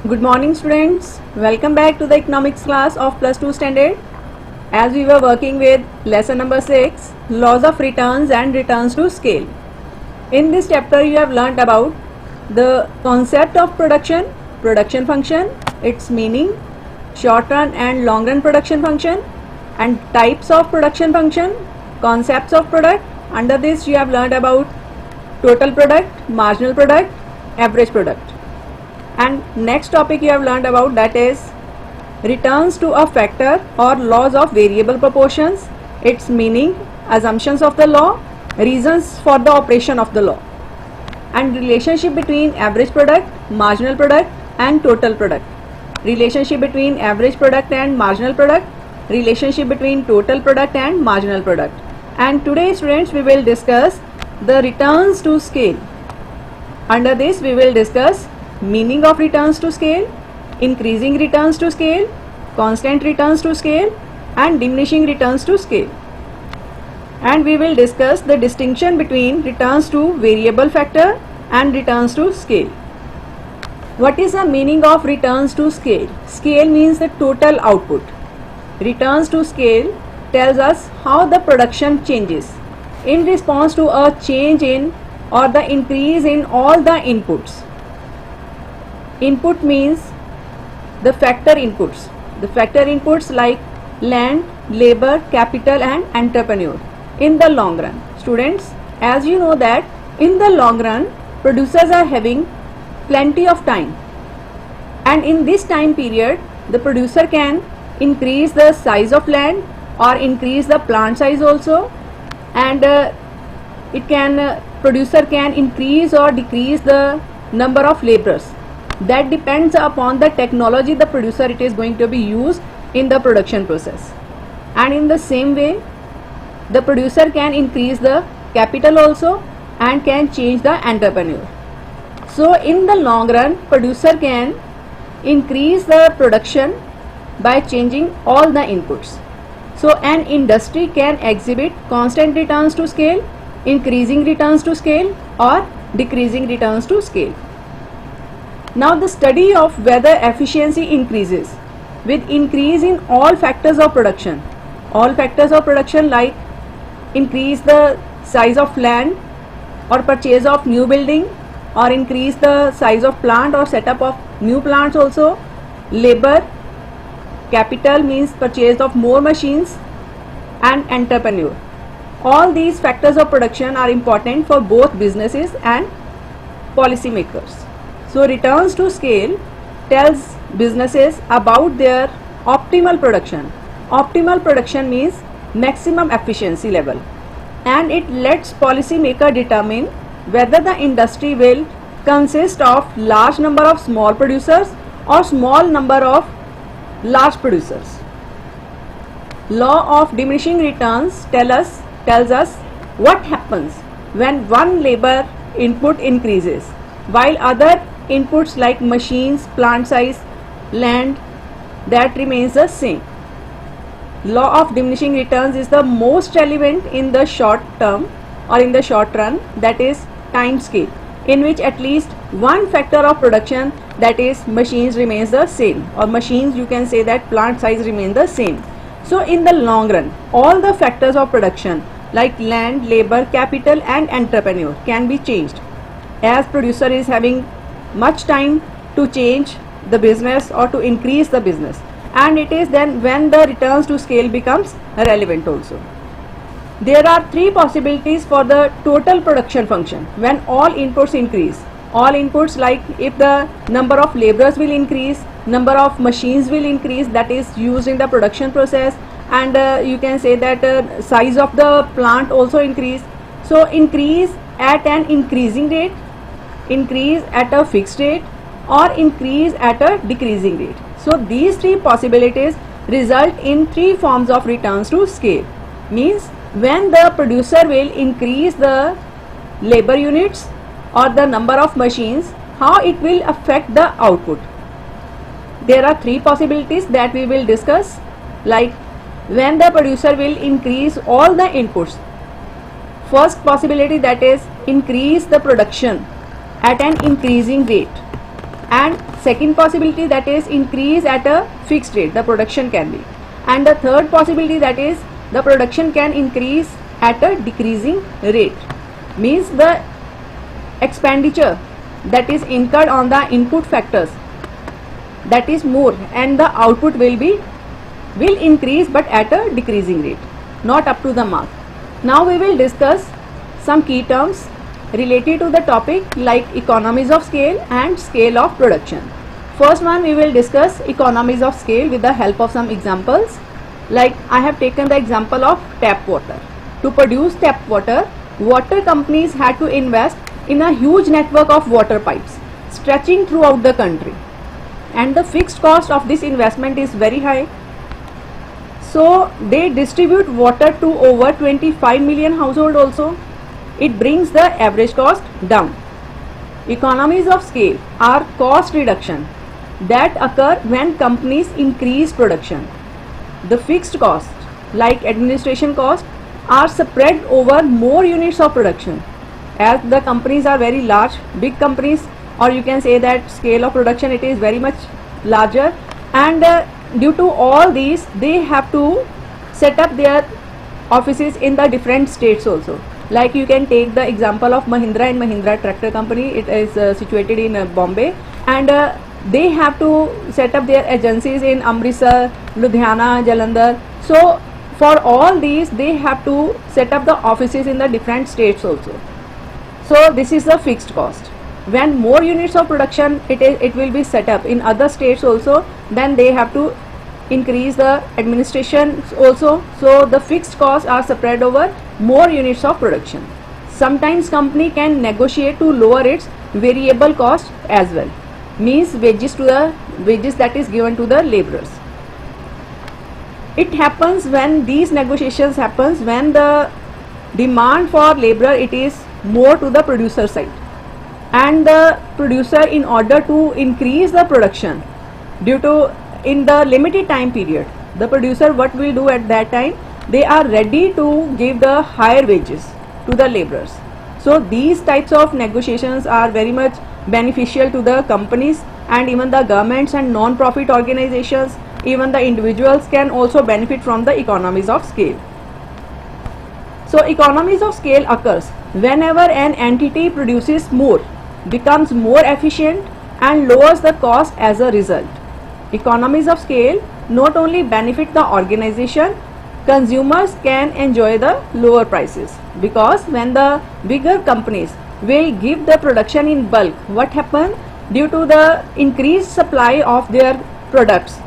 Good morning students, welcome back to the economics class of plus 2 standard. As we were working with lesson number 6, laws of returns and returns to scale. In this chapter you have learnt about the concept of production, production function, its meaning, short run and long run production function, and types of production function, concepts of product. Under this you have learnt about total product, marginal product, average product. And next topic you have learned about, that is returns to a factor or laws of variable proportions, its meaning, assumptions of the law, reasons for the operation of the law, and relationship between average product, marginal product and total product, relationship between average product and marginal product, relationship between total product and marginal product. And today students we will discuss the returns to scale. Under this we will discuss meaning of returns to scale, increasing returns to scale, constant returns to scale and diminishing returns to scale. And we will discuss the distinction between returns to variable factor and returns to scale. What is the meaning of returns to scale? Scale means the total output. Returns to scale tells us how the production changes in response to a change in or the increase in all the inputs. Input means the factor inputs. The factor inputs like land, labor, capital and entrepreneur in the long run. Students, as you know that in the long run producers are having plenty of time, and in this time period the producer can increase the size of land or increase the plant size also, and producer can increase or decrease the number of laborers. That depends upon the technology the producer it is going to be used in the production process. And in the same way the producer can increase the capital also and can change the entrepreneur. So in the long run producer can increase the production by changing all the inputs. So an industry can exhibit constant returns to scale, increasing returns to scale or decreasing returns to scale. Now the study of whether efficiency increases with increase in all factors of production. All factors of production like increase the size of land or purchase of new building, or increase the size of plant or setup of new plants also, labor, capital means purchase of more machines, and entrepreneur. All these factors of production are important for both businesses and policymakers. So returns to scale tells businesses about their optimal production. Optimal production means maximum efficiency level, and it lets policymaker determine whether the industry will consist of large number of small producers or small number of large producers. Law of diminishing returns tells us what happens when one labor input increases while other inputs like machines, plant size, land, that remains the same. Law of diminishing returns is the most relevant in the short term or in the short run, that is time scale, in which at least one factor of production, that is machines, remains the same, or machines you can say that plant size remains the same. So in the long run all the factors of production like land, labor, capital and entrepreneur can be changed, as producer is having much time to change the business or to increase the business, and it is then when the returns to scale becomes relevant also. There are three possibilities for the total production function when all inputs increase. All inputs like if the number of laborers will increase, number of machines will increase that is used in the production process, and you can say that size of the plant also increase. So increase at an increasing rate, increase at a fixed rate or increase at a decreasing rate. So these three possibilities result in three forms of returns to scale. Means when the producer will increase the labor units or the number of machines, how it will affect the output. There are three possibilities that we will discuss, like when the producer will increase all the inputs. First possibility, that is increase the production at an increasing rate, and second possibility, that is increase at a fixed rate, the production can be. And the third possibility, that is the production can increase at a decreasing rate. Means the expenditure that is incurred on the input factors, that is more, and the output will increase but at a decreasing rate, not up to the mark. Now we will discuss some key terms related to the topic like economies of scale and scale of production. First one, we will discuss economies of scale with the help of some examples. Like I have taken the example of tap water. To produce tap water, water companies had to invest in a huge network of water pipes stretching throughout the country, and the fixed cost of this investment is very high. So they distribute water to over 25 million households also. It brings the average cost down. Economies of scale are cost reduction that occur when companies increase production. The fixed cost like administration cost are spread over more units of production. As the companies are very large, big companies, or you can say that scale of production it is very much larger, and due to all these they have to set up their offices in the different states also. Like you can take the example of Mahindra and Mahindra Tractor Company. It is situated in Bombay, and they have to set up their agencies in Amritsar, Ludhiana, Jalandhar. So for all these they have to set up the offices in the different states also. So this is the fixed cost. When more units of production it will be set up in other states also, then they have to increase the administration also. So the fixed costs are spread over more units of production. Sometimes company can negotiate to lower its variable cost as well, means wages that is given to the laborers. It happens when these negotiations happens when the demand for labor it is more to the producer side, and the producer, in order to increase the production due to in the limited time period, the producer what will do at that time, they are ready to give the higher wages to the laborers. So these types of negotiations are very much beneficial to the companies, and even the governments and non-profit organizations, even the individuals can also benefit from the economies of scale. So economies of scale occurs whenever an entity produces more, becomes more efficient and lowers the cost as a result. Economies of scale not only benefit the organization, consumers can enjoy the lower prices, because when the bigger companies will give the production in bulk, what happens, due to the increased supply of their products,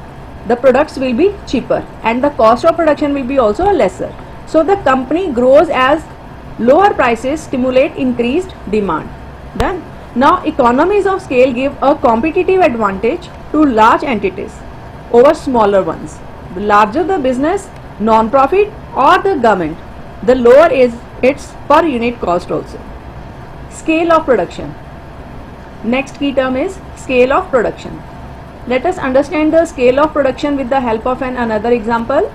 the products will be cheaper and the cost of production will be also lesser. So the company grows as lower prices stimulate increased demand. Done. Now economies of scale give a competitive advantage to large entities over smaller ones. The larger the business, non-profit or the government, the lower is its per unit cost also. Scale of production. Next key term is scale of production. Let us understand the scale of production with the help of another example,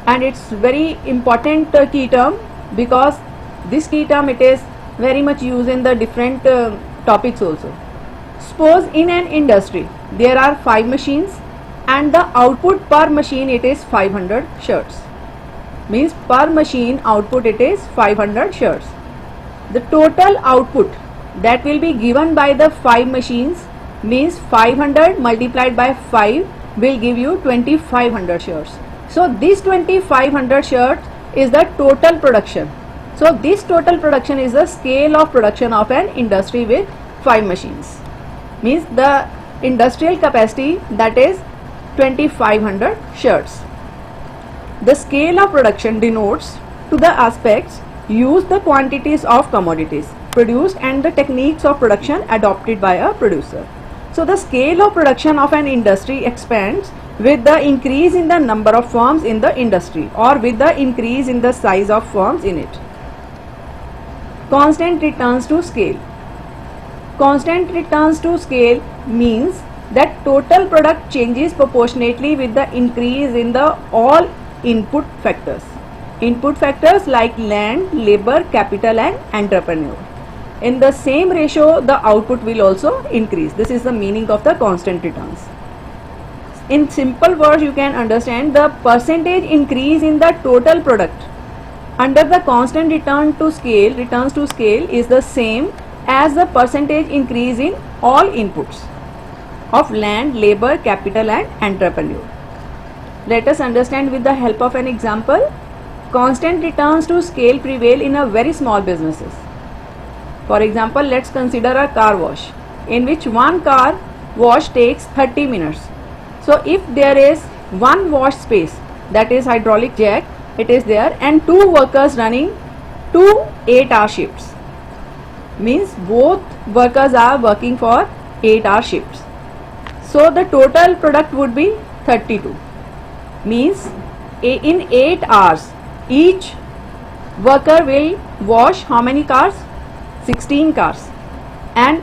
and it's very important key term, because this key term it is very much used in the different topics also. Suppose in an industry there are 5 machines and the output per machine it is 500 shirts. Means per machine output it is 500 shirts. The total output that will be given by the 5 machines means 500 multiplied by 5 will give you 2500 shirts. So this 2500 shirts is the total production. So this total production is the scale of production of an industry with 5 machines. Means the industrial capacity that is 2500 shirts. The scale of production denotes to the aspects use the quantities of commodities produced and the techniques of production adopted by a producer. So the scale of production of an industry expands with the increase in the number of firms in the industry or with the increase in the size of firms in it. Constant returns to scale. Constant returns to scale means that total product changes proportionately with the increase in the all input factors. Input factors like land, labor, capital and entrepreneur. in the same ratio the output will also increase. This is the meaning of the constant returns. In simple words, you can understand the percentage increase in the total product under the constant returns to scale is the same as the percentage increase in all inputs of land, labor, capital and entrepreneur. Let us understand with the help of an example. Constant returns to scale prevail in a very small businesses. For example, let's consider a car wash in which one car wash takes 30 minutes. So if there is one wash space, that is hydraulic jack, it is there, and two workers running two 8-hour shifts, means both workers are working for 8-hour shifts. So the total product would be 32, means in 8 hours each worker will wash how many cars? 16 cars, and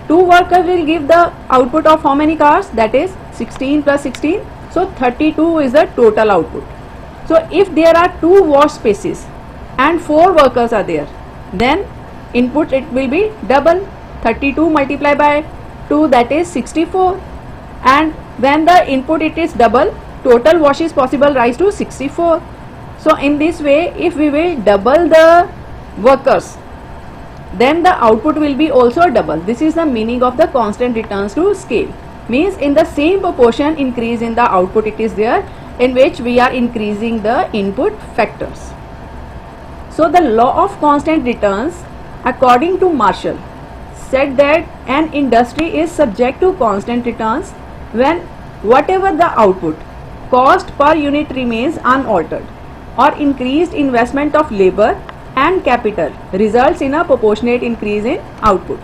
two workers will give the output of how many cars? That is 16 plus 16, so 32 is the total output. So if there are two wash spaces and 4 workers are there, then input it will be double. 32 multiplied by 2, that is 64, and when the input it is double, total wash is possible rise to 64. So in this way, if we will double the workers, then the output will be also double. This is the meaning of the constant returns to scale, means in the same proportion increase in the output it is there, in which we are increasing the input factors. So the law of constant returns, according to Marshall, said that an industry is subject to constant returns when whatever the output, cost per unit remains unaltered, or increased investment of labor and capital results in a proportionate increase in output.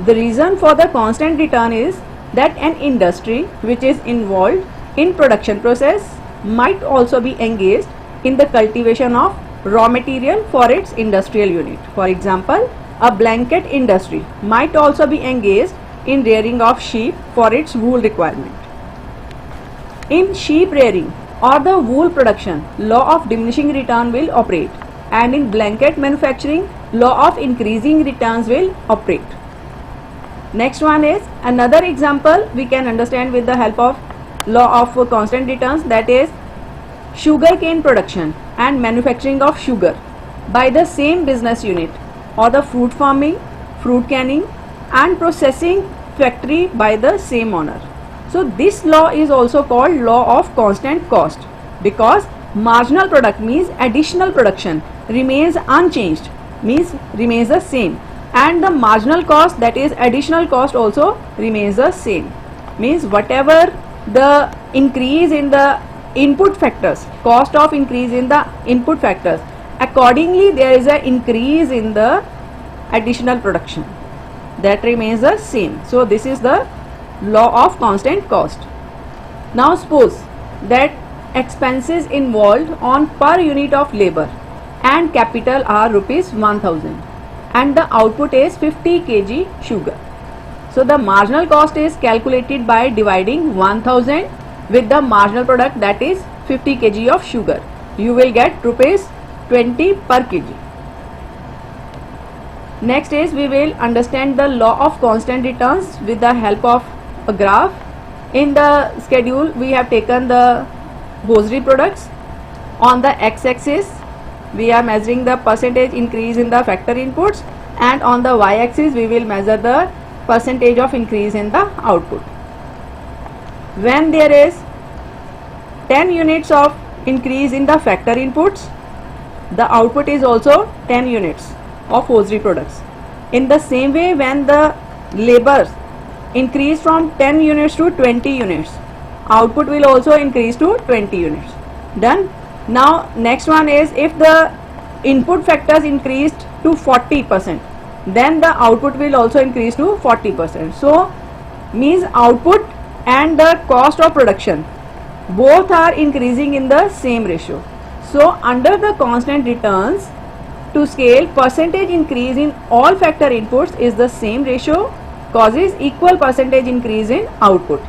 The reason for the constant return is that an industry which is involved in production process might also be engaged in the cultivation of raw material for its industrial unit. For example, a blanket industry might also be engaged in rearing of sheep for its wool requirement. In sheep rearing or the wool production, law of diminishing return will operate, and in blanket manufacturing, law of increasing returns will operate. Next one is another example we can understand with the help of law of constant returns, that is sugar cane production and manufacturing of sugar by the same business unit, or the fruit farming, fruit canning and processing factory by the same owner. So this law is also called law of constant cost, because marginal product means additional production remains unchanged, means remains the same, and the marginal cost, that is additional cost, also remains the same, means whatever the increase in the input factors, cost of increase in the input factors, accordingly there is an increase in the additional production, that remains the same. So this is the law of constant cost. Now suppose that expenses involved on per unit of labor and capital are rupees 1000 and the output is 50 kg sugar. So the marginal cost is calculated by dividing 1000 with the marginal product, that is 50 kg of sugar. You will get rupees 20 per kg. Next is we will understand the law of constant returns with the help of a graph. In the schedule we have taken the hosiery products. On the x-axis we are measuring the percentage increase in the factor inputs, and on the y-axis we will measure the percentage of increase in the output. When there is 10 units of increase in the factor inputs, the output is also 10 units of hosiery products. In the same way, when the labor increase from 10 units to 20 units, output will also increase to 20 units. Done. Now next one is, if the input factors increased to 40%, then the output will also increase to 40%. So means output and the cost of production both are increasing in the same ratio. So under the constant returns to scale, percentage increase in all factor inputs is the same ratio causes equal percentage increase in output.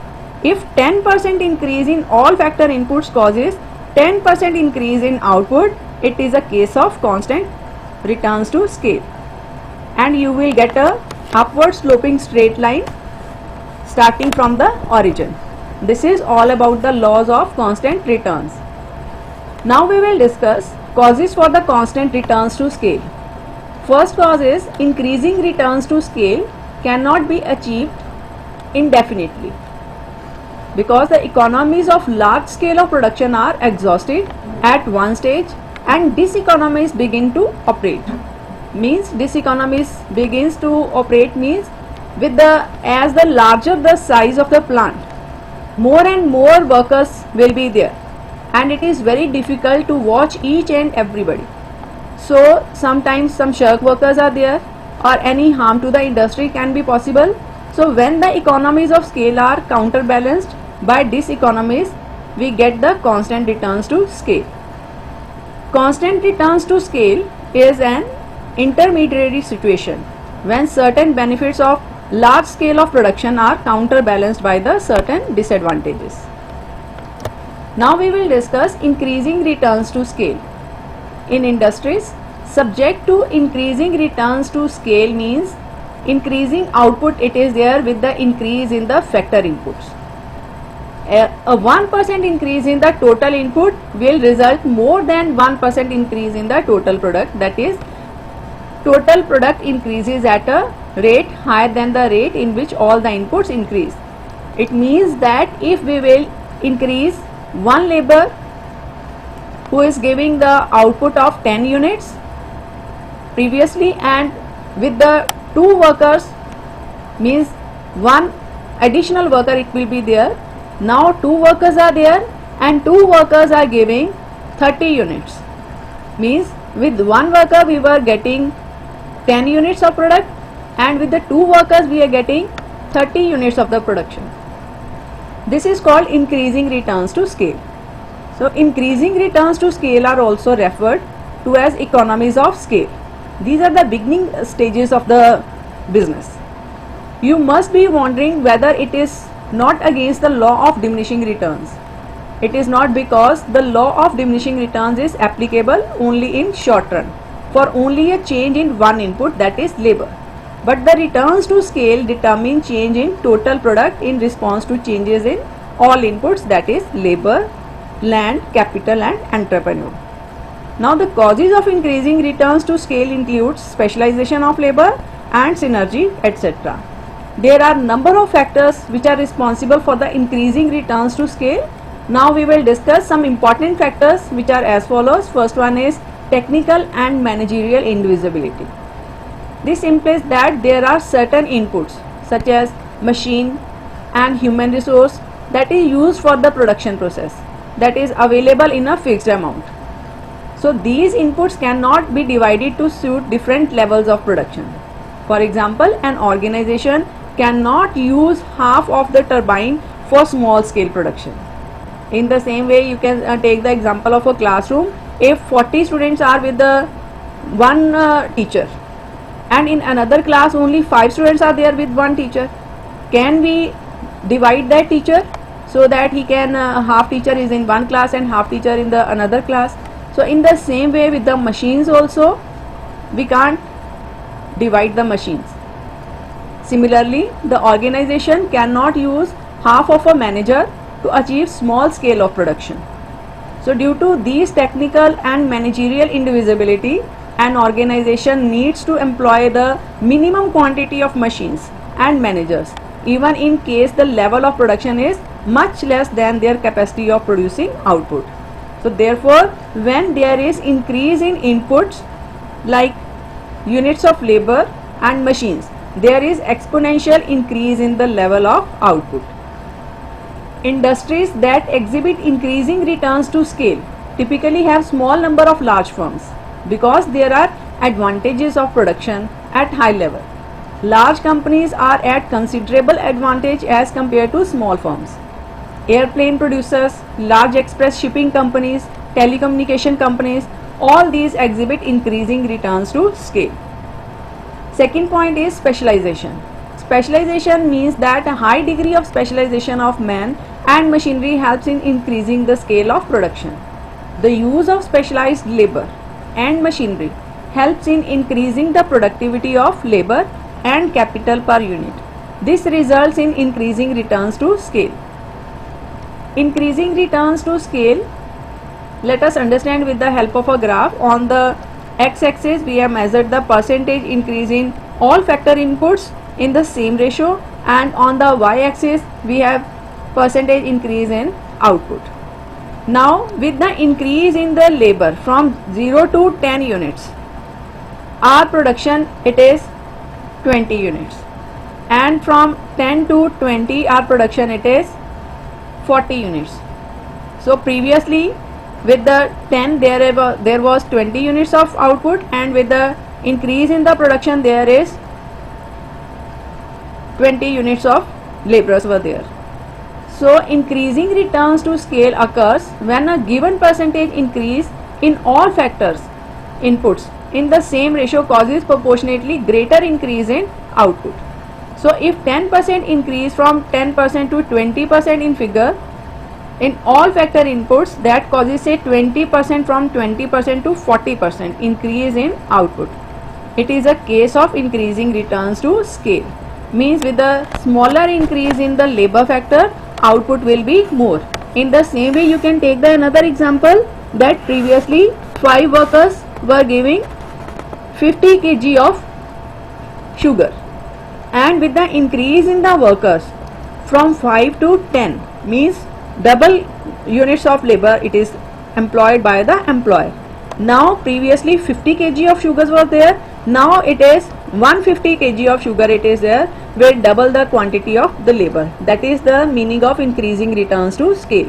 If 10% increase in all factor inputs causes 10% increase in output, it is a case of constant returns to scale. and you will get a upward sloping straight line starting from the origin. This is all about the laws of constant returns. Now we will discuss causes for the constant returns to scale. First cause is increasing returns to scale cannot be achieved indefinitely because the economies of large scale of production are exhausted at one stage and diseconomies begin to operate. Means diseconomies begins to operate means as the larger the size of the plant, more and more workers will be there and it is very difficult to watch each and everybody. So sometimes some shirk workers are there or any harm to the industry can be possible. So when the economies of scale are counterbalanced by diseconomies, we get the constant returns to scale. Constant returns to scale is an intermediary situation when certain benefits of large scale of production are counterbalanced by the certain disadvantages. Now we will discuss increasing returns to scale. In industries, subject to increasing returns to scale means increasing output it is there with the increase in the factor inputs. A 1% increase in the total input will result more than 1% increase in the total product, that is total product increases at a rate higher than the rate in which all the inputs increase. It means that if we will increase one labor who is giving the output of 10 units previously and with the 2 workers means one additional worker it will be there. Now 2 workers are there and 2 workers are giving 30 units. Means with 1 worker we were getting 10 units of product and with the 2 workers we are getting 30 units of the production. This is called increasing returns to scale. So increasing returns to scale are also referred to as economies of scale. These are the beginning stages of the business. You must be wondering whether it is not against the law of diminishing returns. It is not, because the law of diminishing returns is applicable only in short run for only a change in one input, that is labor. But the returns to scale determine change in total product in response to changes in all inputs, that is labor, land, capital and entrepreneur. Now the causes of increasing returns to scale includes specialization of labor and synergy, etc. There are number of factors which are responsible for the increasing returns to scale. Now we will discuss some important factors which are as follows. First one is technical and managerial indivisibility. This implies that there are certain inputs such as machine and human resource that is used for the production process that is available in a fixed amount. So these inputs cannot be divided to suit different levels of production. For example, an organization cannot use half of the turbine for small scale production. In the same way, you can take the example of a classroom. If 40 students are with the one teacher and in another class only 5 students are there with one teacher, can we divide that teacher so that he can half teacher is in one class and half teacher in the another class? So in the same way with the machines also, we can't divide the machines. Similarly, the organization cannot use half of a manager to achieve small scale of production. So due to these technical and managerial indivisibility, an organization needs to employ the minimum quantity of machines and managers, even in case the level of production is much less than their capacity of producing output. So therefore, when there is increase in inputs like units of labor and machines, there is exponential increase in the level of output. Industries that exhibit increasing returns to scale typically have small number of large firms because there are advantages of production at high level. Large companies are at considerable advantage as compared to small firms. Airplane producers, large express shipping companies, telecommunication companies, all these exhibit increasing returns to scale. Second point is specialization. Specialization means that a high degree of specialization of man and machinery helps in increasing the scale of production. The use of specialized labor and machinery helps in increasing the productivity of labor and capital per unit. This results in increasing returns to scale. Increasing returns to scale, let us understand with the help of a graph. On the x-axis we have measured the percentage increase in all factor inputs in the same ratio, and on the y-axis we have percentage increase in output. Now with the increase in the labor from 0 to 10 units, our production it is 20 units, and from 10 to 20 our production it is 40 units. So previously with the 10 there was 20 units of output, and with the increase in the production there is 20 units of laborers were there. So increasing returns to scale occurs when a given percentage increase in all factors inputs in the same ratio causes proportionately greater increase in output. So if 10% increase from 10% to 20% in figure in all factor inputs, that causes say 20% from 20% to 40% increase in output. It is a case of increasing returns to scale. Means with the smaller increase in the labor factor, output will be more. In the same way you can take the another example that previously 5 workers were giving 50 kg of sugar, and with the increase in the workers from 5 to 10 means double units of labor it is employed by the employer. Now previously 50 kg of sugars was there, now it is 150 kg of sugar it is there with double the quantity of the labor. That is the meaning of increasing returns to scale.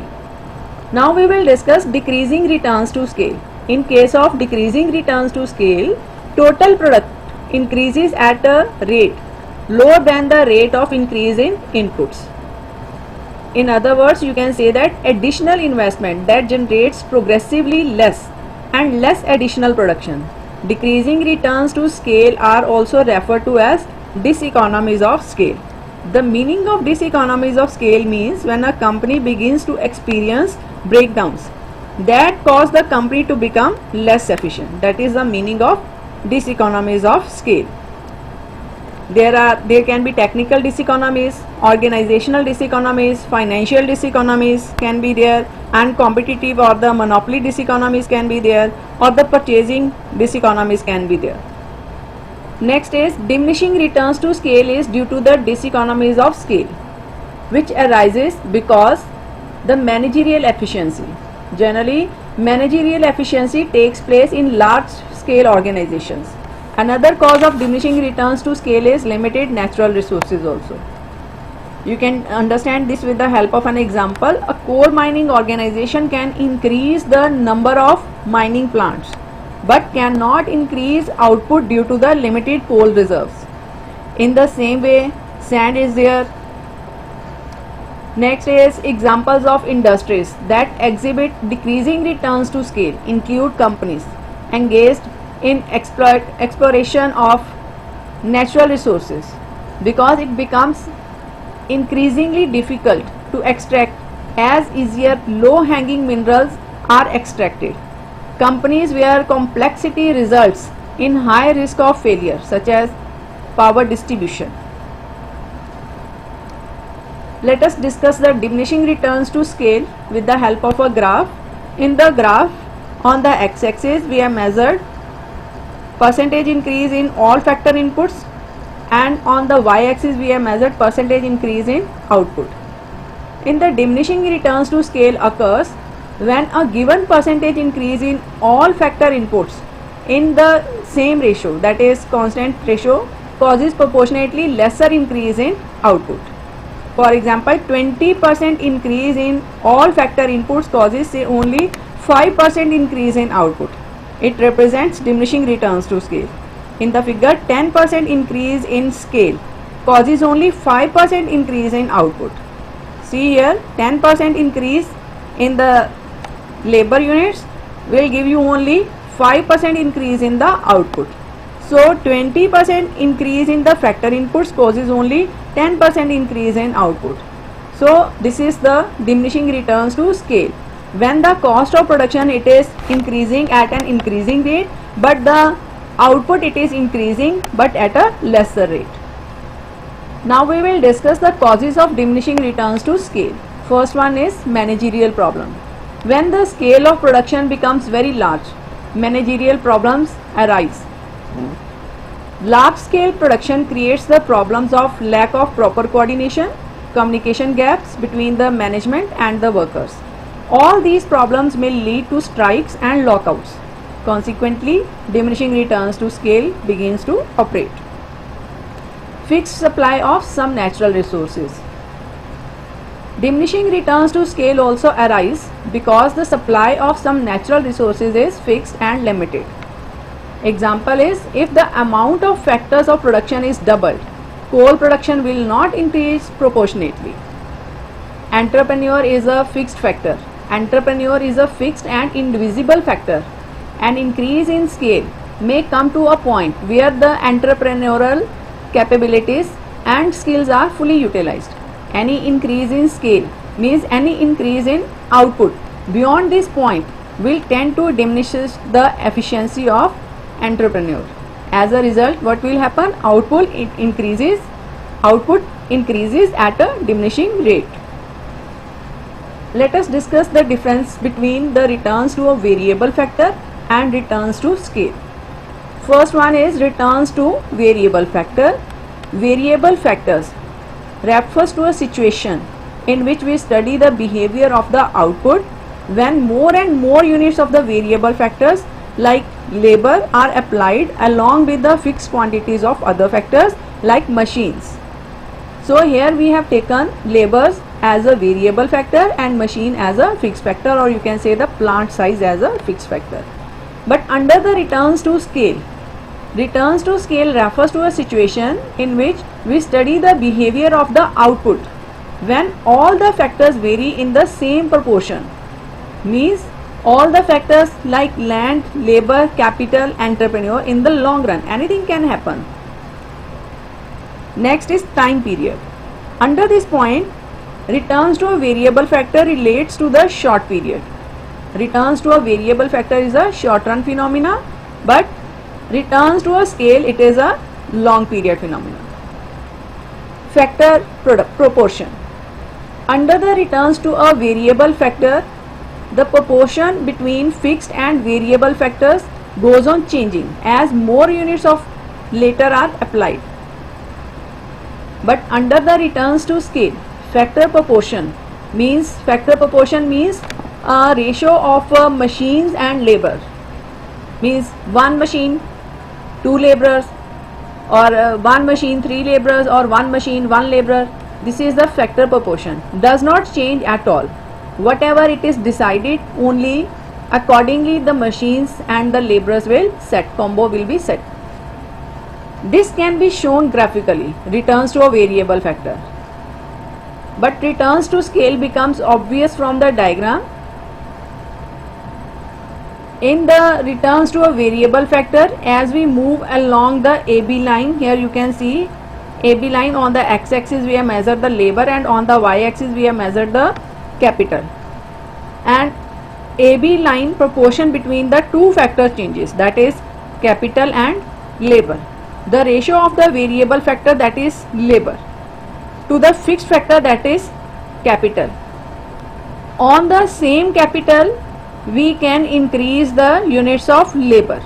Now we will discuss decreasing returns to scale. In case of decreasing returns to scale, total product increases at a rate lower than the rate of increase in inputs. In other words, you can say that additional investment that generates progressively less and less additional production. Decreasing returns to scale are also referred to as diseconomies of scale. The meaning of diseconomies of scale means when a company begins to experience breakdowns that cause the company to become less efficient. That is the meaning of diseconomies of scale. There can be technical diseconomies, organizational diseconomies, financial diseconomies can be there, and competitive or the monopoly diseconomies can be there, or the purchasing diseconomies can be there. Next is diminishing returns to scale is due to the diseconomies of scale, which arises because the managerial efficiency. Generally, managerial efficiency takes place in large scale organizations. Another cause of diminishing returns to scale is limited natural resources also. You can understand this with the help of an example. A coal mining organization can increase the number of mining plants but cannot increase output due to the limited coal reserves. In the same way, sand is there. Next is examples of industries that exhibit decreasing returns to scale include companies engaged in exploration of natural resources because it becomes increasingly difficult to extract as easier low-hanging minerals are extracted. Companies where complexity results in high risk of failure such as power distribution. Let us discuss the diminishing returns to scale with the help of a graph. In the graph on the x-axis we have measured percentage increase in all factor inputs, and on the y-axis we have measured percentage increase in output. In the diminishing returns to scale occurs when a given percentage increase in all factor inputs in the same ratio, that is constant ratio, causes proportionately lesser increase in output. For example, 20% increase in all factor inputs causes say only 5% increase in output. It represents diminishing returns to scale. In the figure, 10% increase in scale causes only 5% increase in output. See here, 10% increase in the labor units will give you only 5% increase in the output. So 20% increase in the factor inputs causes only 10% increase in output. So this is the diminishing returns to scale. When the cost of production it is increasing at an increasing rate, but the output it is increasing but at a lesser rate. Now we will discuss the causes of diminishing returns to scale. First one is managerial problem. When the scale of production becomes very large, managerial problems arise. Large scale production creates the problems of lack of proper coordination, communication gaps between the management and the workers. All these problems may lead to strikes and lockouts. Consequently, diminishing returns to scale begins to operate. Fixed supply of some natural resources. Diminishing returns to scale also arise because the supply of some natural resources is fixed and limited. Example is, if the amount of factors of production is doubled, coal production will not increase proportionately. Entrepreneur is a fixed factor. Entrepreneur is a fixed and indivisible factor. An increase in scale may come to a point where the entrepreneurial capabilities and skills are fully utilized. Any increase in scale means any increase in output beyond this point will tend to diminish the efficiency of entrepreneur. As a result, what will happen? Output increases at a diminishing rate. Let us discuss the difference between the returns to a variable factor and returns to scale. First one is returns to variable factor. Variable factors refers to a situation in which we study the behavior of the output when more and more units of the variable factors like labor are applied along with the fixed quantities of other factors like machines. So here we have taken labors as a variable factor and machine as a fixed factor, or you can say the plant size as a fixed factor. But under the returns to scale refers to a situation in which we study the behavior of the output when all the factors vary in the same proportion. Means all the factors like land, labor, capital, entrepreneur, in the long run anything can happen. Next is time period. Under this point, returns to a variable factor relates to the short period. Returns to a variable factor is a short run phenomena, but returns to a scale it is a long period phenomena. Factor proportion. Under the returns to a variable factor, the proportion between fixed and variable factors goes on changing as more units of latter are applied. But under the returns to scale, factor proportion means a ratio of machines and labor. Means one machine 2 laborers, or one machine 3 laborers, or one machine 1 laborer. This is the factor proportion. Does not change at all. Whatever it is decided, only accordingly the machines and the laborers will set, combo will be set. This can be shown graphically, returns to a variable factor. But returns to scale becomes obvious from the diagram. In the returns to a variable factor, as we move along the AB line, here you can see AB line, on the x-axis we have measured the labor and on the y-axis we have measured the capital. And AB line proportion between the two factors changes, that is capital and labor. The ratio of the variable factor, that is labor, to the fixed factor, that is capital. On the same capital we can increase the units of labor.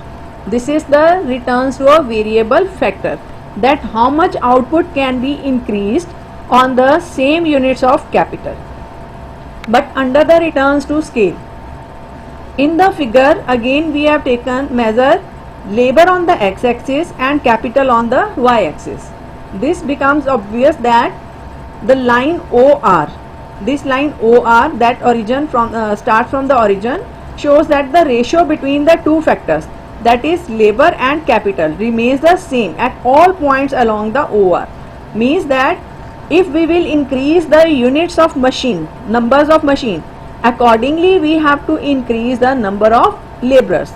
This is the returns to a variable factor, that how much output can be increased on the same units of capital. But under the returns to scale, in the figure again we have taken measure labor on the x-axis and capital on the y-axis. This becomes obvious that the line OR, this line OR that origin from start from the origin, shows that the ratio between the two factors, that is labor and capital, remains the same at all points along the OR. Means that if we will increase the units of machine, numbers of machine, accordingly we have to increase the number of laborers.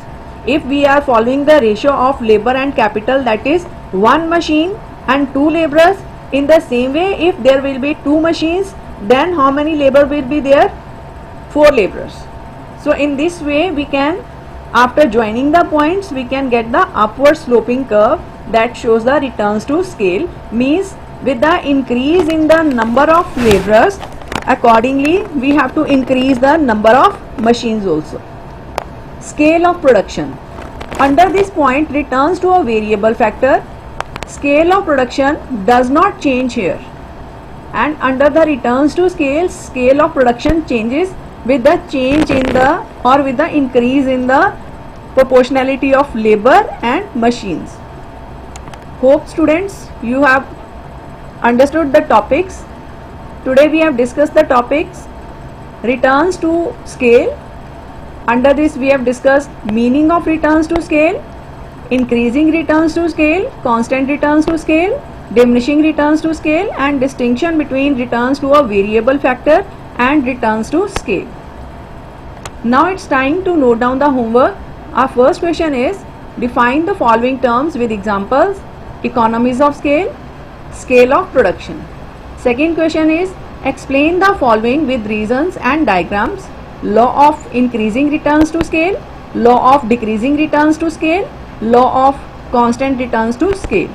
If we are following the ratio of labor and capital, that is one machine and 2 laborers, in the same way if there will be 2 machines, then how many labor will be there? 4 laborers. So in this way we can After joining the points, we can get the upward sloping curve that shows the returns to scale. Means with the increase in the number of laborers, accordingly we have to increase the number of machines also. Scale of production. Under this point, returns to a variable factor. Scale of production does not change here. And under the returns to scale, scale of production changes with the change in the or with the increase in the proportionality of labor and machines. Hope students you have understood the topics. Today we have discussed the topics returns to scale. Under this we have discussed meaning of returns to scale, increasing returns to scale, constant returns to scale, diminishing returns to scale, and distinction between returns to a variable factor and returns to scale. Now it's time to note down the homework. Our first question is define the following terms with examples: economies of scale, scale of production. Second question is explain the following with reasons and diagrams: law of increasing returns to scale, law of decreasing returns to scale, law of constant returns to scale.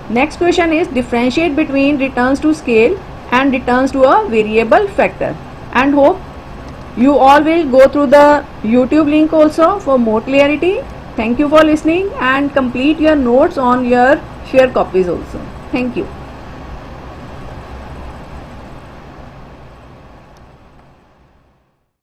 Next question is differentiate between returns to scale and returns to a variable factor. And hope you all will go through the YouTube link also for more clarity. Thank you for listening and complete your notes on your share copies also. Thank you.